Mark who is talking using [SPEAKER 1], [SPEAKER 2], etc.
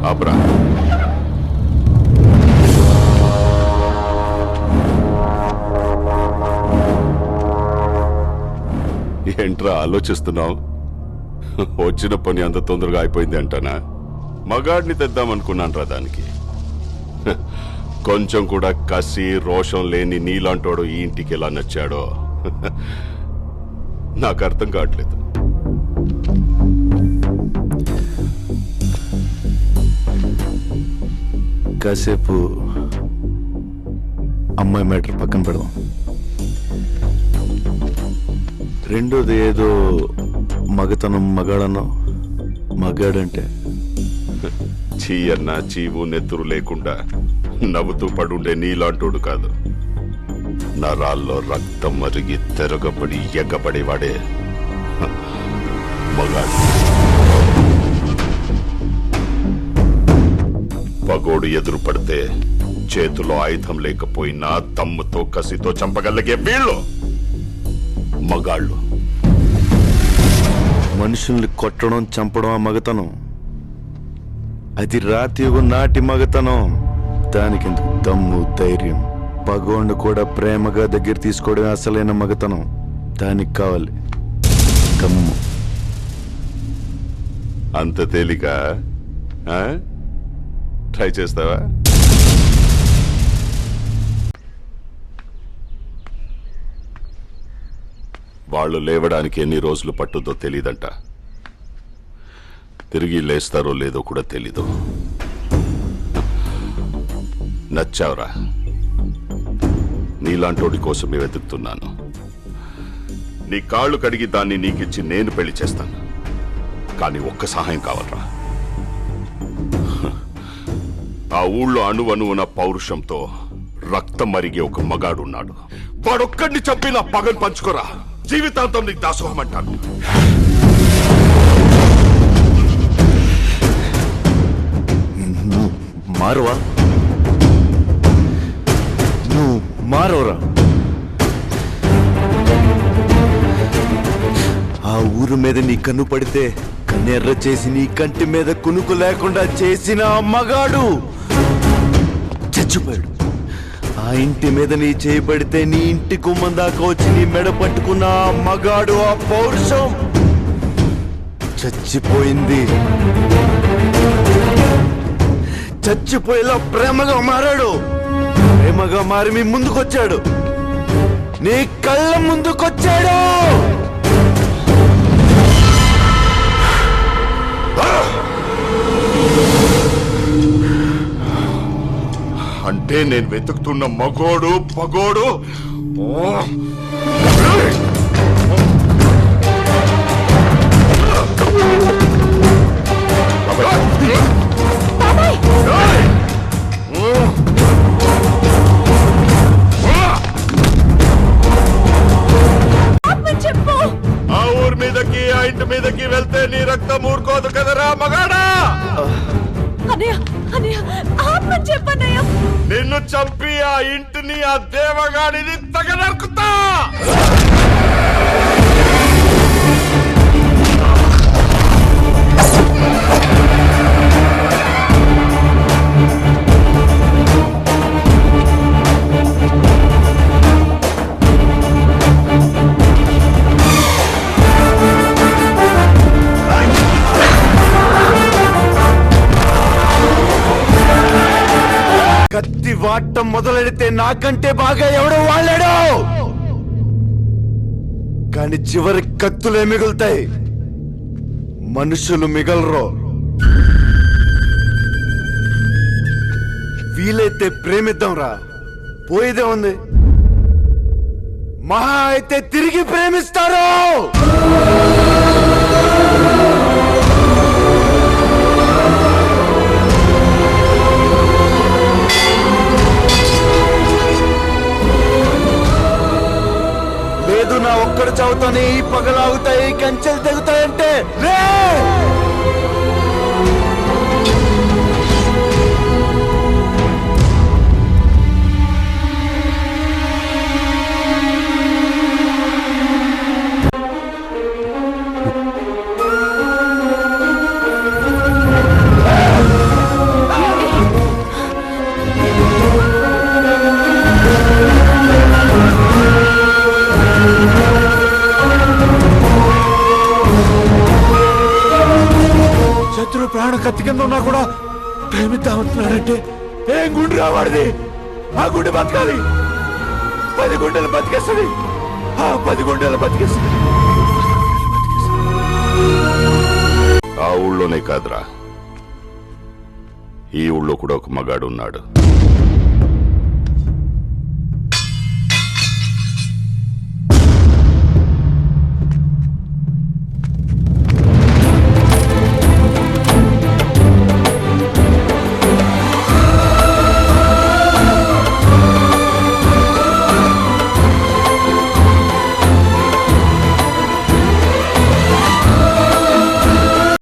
[SPEAKER 1] ఆబ్రా. ఏంట్రా ఆలోచిస్తున్నావు? వచ్చిన పని అంత తొందరగా అయిపోయింది అంటానా? మగాడిని తెద్దామనుకున్నాను రా దానికి. కొంచెం కూడా కసి రోషం లేని నీలాంటోడు ఈ ఇంటికి ఎలా నచ్చాడో నాకు అర్థం కావట్లేదు.
[SPEAKER 2] కాసేపు అమ్మాయి మ్యాటర్ పక్కన పెడదాం. రెండోది ఏదో మగతనం మగాడన్నా. మగాడంటే
[SPEAKER 1] చీ అన్నా చీవు నెత్తురు లేకుండా నవ్వుతూ పడుండే నీలాంటోడు కాదు. నరాల్లో రక్తం మరిగి తెరగబడి ఎగ్గబడేవాడే మగాడు. పగోడు ఎదురు పడితే చేతిలో ఆయుధం లేకపోయినా దమ్ముతో కసితో చంపగలిగే వీళ్ళు మగాళ్ళు.
[SPEAKER 2] మనుషుల్ని కొట్టడం చంపడం ఆ మగతనం. అది రాతి నాటి మగతనం. దానికి ఎందుకు దమ్ము ధైర్యం? పగోండు కూడా ప్రేమగా దగ్గర తీసుకోవడమే అసలైన మగతనం. దానికి కావాలి దమ్ము.
[SPEAKER 1] అంత తేలిక? ట్రై చేస్తావా? వాళ్ళు లేవడానికి ఎన్ని రోజులు పట్టుద్దో తెలీదంట. తిరిగి లేస్తారో లేదో కూడా తెలీదు. నచ్చావురా. నీలాంటోడి కోసమే వెతుకుతున్నాను. నీ కాళ్ళు కడిగి దాన్ని నీకిచ్చి నేను పెళ్లి చేస్తాను. కానీ ఒక్క సహాయం కావాలరా. ఆ ఊళ్ళో అణువణువున పౌరుషంతో రక్తం మరిగే ఒక మగాడున్నాడు. వాడొక్కడిని చంపి నా పగను పంచుకోరా. జీవితాంతం నీకు దాసోహం అంటాను.
[SPEAKER 2] మారువా? నువ్వు మారవరా? ఆ ఊరు మీద నీ కన్ను పడితే కన్నెర్ర చేసి నీ కంటి మీద కునుకు లేకుండా చేసిన ఆ మగాడు చచ్చిపోయాడు. ఆ ఇంటి మీద నీ చేయి పడితే నీ ఇంటి గుమ్మం దాకా వచ్చి నీ మెడ పట్టుకున్న ఆ మగాడు, ఆ పౌరుషం చచ్చిపోయింది. చచ్చిపోయేలా ప్రేమగా మారాడు. ప్రేమగా మారి మీ ముందుకొచ్చాడు. నీ కళ్ళ ముందుకొచ్చాడు.
[SPEAKER 1] అంటే నేను వెతుకుతున్న మగోడు పగోడు ఆ ఊరి మీదకి ఆ ఇంటి మీదకి వెళ్తే నీ రక్తం ఊరుకోదు కదరా మగాడా. నిన్ను చంపి ఆ ఇంటిని ఆ దేవగాడిని తగనరుకుతా.
[SPEAKER 2] కత్తి వాడటం మొదలెడితే నాకంటే బాగా ఎవడో వాళ్ళాడు. కానీ చివరి కత్తులే మిగులుతాయి, మనుషులు మిగలరు. వీలైతే ప్రేమిద్దాంరా, పోయేదే ఉంది. మహా అయితే తిరిగి ప్రేమిస్తారు. లేదు నా ఒక్కడు చదువుతానే ఈ పగలాగుతాయి, కంచెలు తెగుతాయంటే లే. ప్రాణం కత్తి కింద ఉన్నా కూడా ప్రేమిద్దామంటున్నాడంటే ఏం గుండె రావాడిది? ఆ గుండె బతకాలి. 10 గుండెలు బతికేస్తుంది. ఆ 10 గుండెలు బతికేస్తుంది.
[SPEAKER 1] ఆ ఊళ్ళోనే కాదురా, ఈ ఊళ్ళో కూడా ఒక మగాడు ఉన్నాడు.